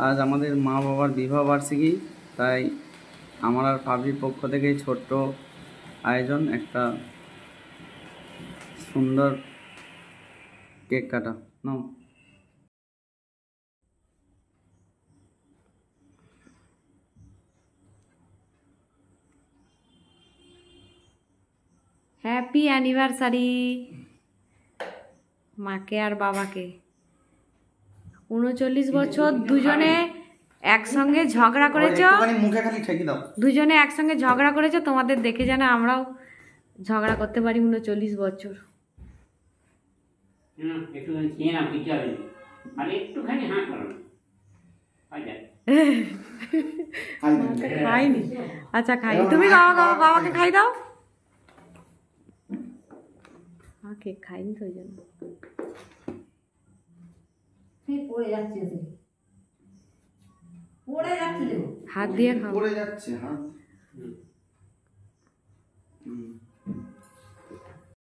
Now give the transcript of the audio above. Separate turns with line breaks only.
আজ আমাদের মা বাবার বিবাহ বার্ষিকী, তাই আমার আর পাবলির পক্ষ থেকে ছোট্ট আয়োজন, একটা সুন্দর কেক কাটা। নাও।
হ্যাপি অ্যানিভার্সারি মাকে আর বাবাকে। 39 বছর দুজনে একসঙ্গে ঝগড়া করেছো, দুজনে একসঙ্গে ঝগড়া করেছো। তোমাদের দেখে যেন আমরাও ঝগড়া করতে পারি 39 বছর। খাইনি, আচ্ছা খাইনি, তুমি বাবাকে খাই দাও। কেক খাইনি তো ওই জন্য হাত দিয়ে খাও।